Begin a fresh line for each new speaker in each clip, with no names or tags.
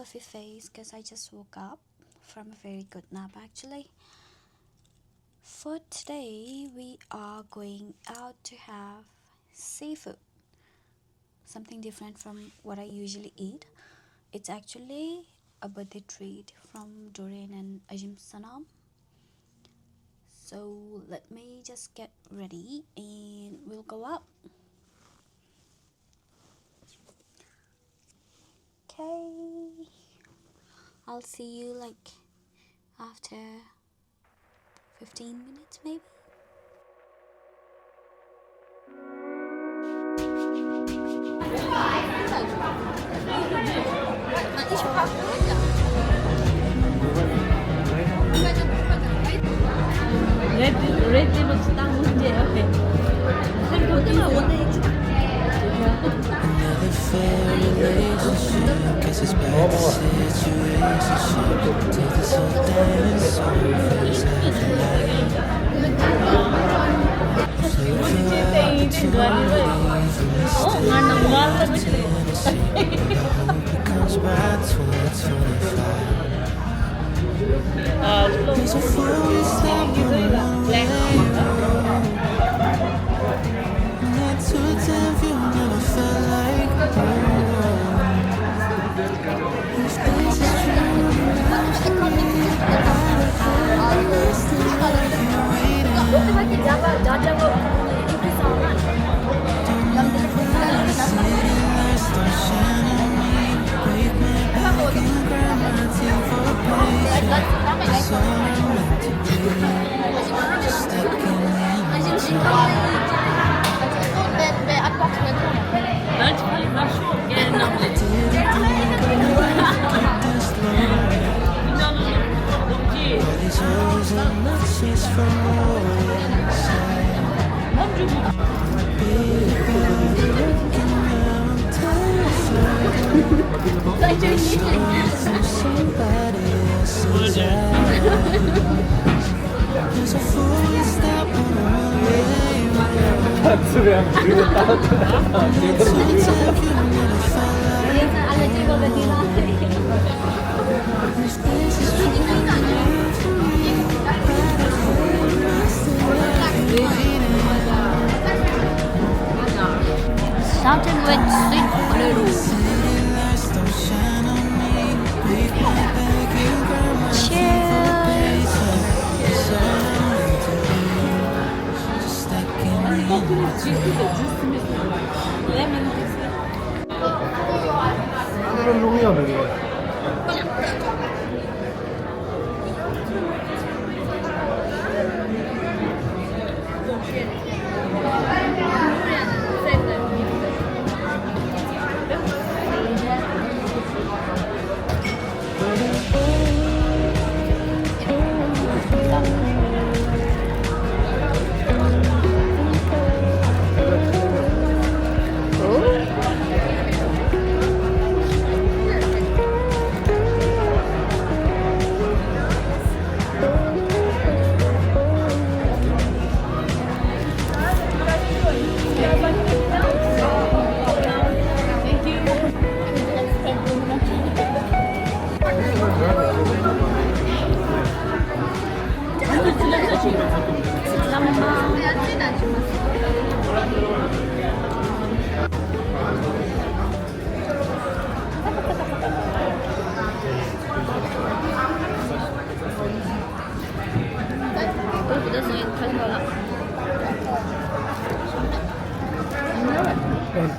puffy face because I just woke up from a very good nap actually. For today, we are going out to have seafood. Something different from what I usually eat. It's actually a birthday treat from Doreen and Ajim Sanam. So let me just get ready and we'll go out. Okay, I'll see you like after 15 minutes maybe.
Red looks down with it. Okay.
Another fair relationship, guess it's back to situationship. Take this whole damn song face every night. Play for opportunity from this Tennessee. I hope it comes by 2025. There's a fool stop on the one way road. Not too damn few, never felt like home. If this is true, I'm still waiting. I'm still waiting. Don't ever let the city lights don't shine on me. Wake me back and grab my teeth for praise. That's all I'm meant to be. Just stuck in the time. These hoes are not just from more inside. Big body looking around terrified. From somebody else's eyes. There's a fool stop on the one-way road. Not too damn few, never felt like this place is true.
Something with sweet potato.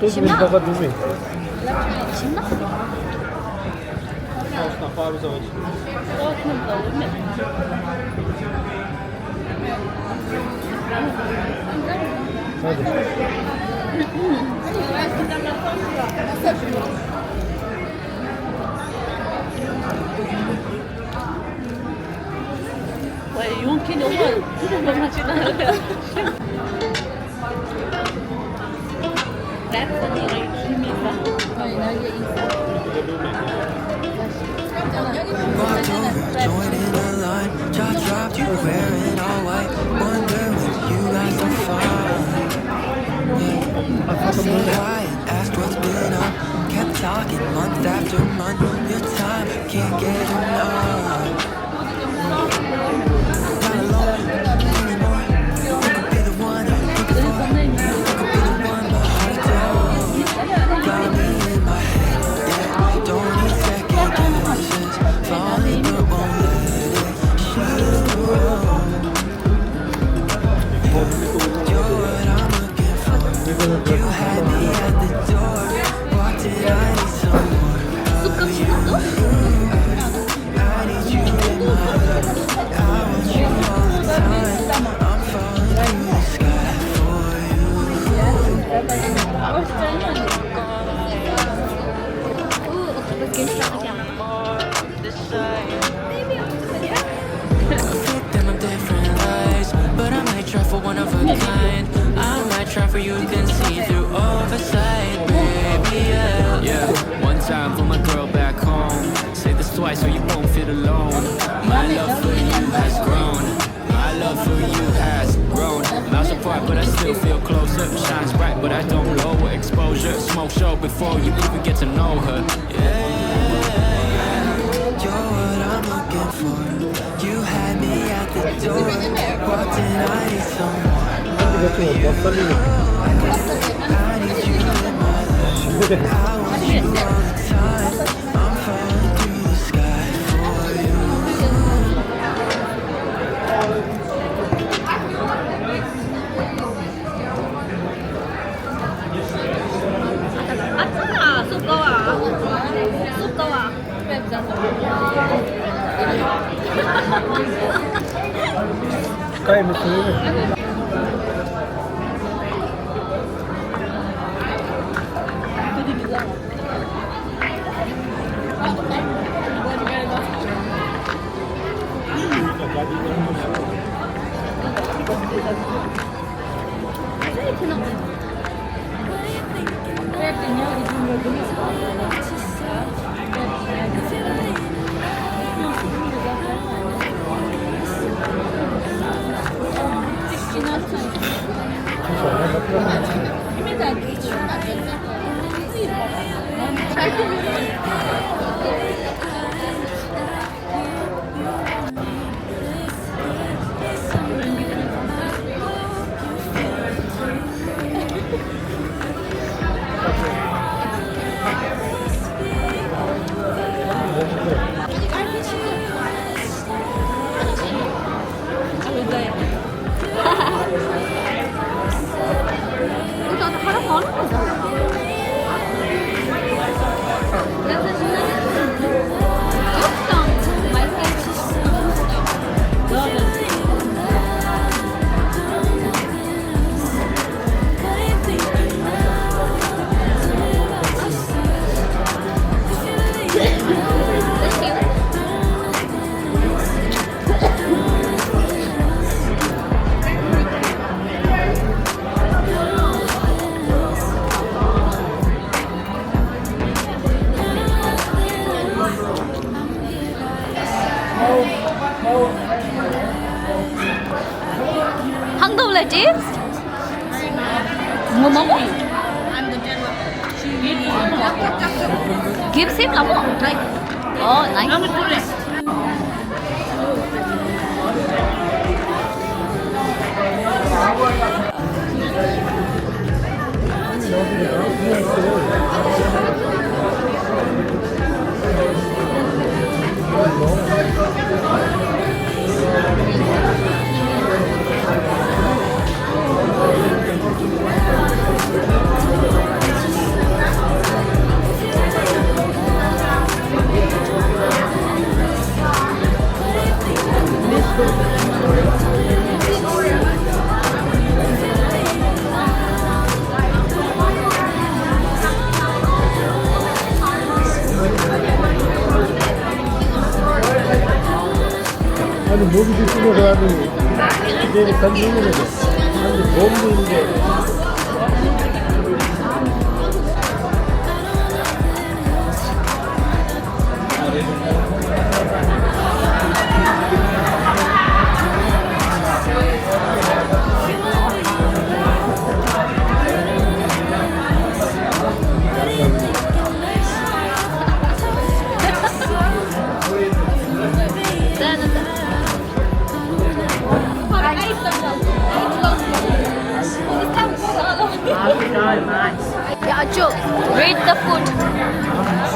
또 그러다가 누구?
신나?
Osmo pauzować.
왜 용기는 오늘 그런 거 하시나요? 랩 언니가 힘이 있어.
Walked over, joined in the line. Jaw dropped, you wearing all white. Wonder when you guys are fine. Yeah. Said hi and asked what's been up. Kept talking month after month. Your time can't get enough. Not alone anymore. You could be the one I'm looking for. You could be the one my heart adores. Got me in my head, yeah. Don't need second guesses. Falling but won't let it show. You're what I'm looking for. You had me at the door. Walked in, I need some more of you. I need you in my life. I want you all the time. I'm falling through the sky for you. Them I'm different lies, but I might try for one of a kind. I might try for you, can see through oversight, baby. Yeah, one time for my girl back home. Say this twice so you won't feel alone. My love for you has grown. My love for you has grown. Miles apart, but I still feel closer. Shines bright, but I don't lower exposure. Smoke show before you even get to know her. Yeah, you're what I'm looking for. You had me at the door. Walked in, I need some more of you. I need you in my life. I want you all the time. I'm falling through the sky for you.
아, 쑥高啊，쑥高啊，对不对？
Sky mısın?
한국 레지? 뭐 먹어? Give him là what? Oh, nice.
Hani bu gidişine kadar gideni sen dinlemedin. Hani bombayınca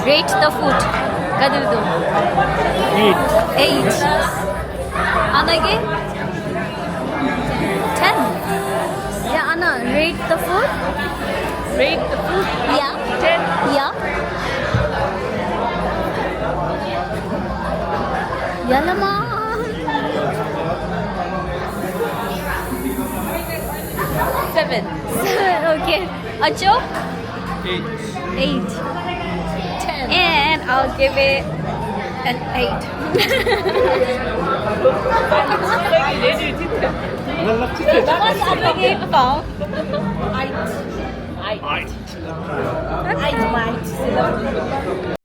Rate the food. Kadirdo. 8. Anage? 10. Yeah, Anna, rate the food.
Rate the food.
Yeah.
10.
Yeah. Yalama.
7.
Okay. Acho?
8.
8.
10.
And I'll give it an 8. What's up again, Paul?
8. 8.
Okay.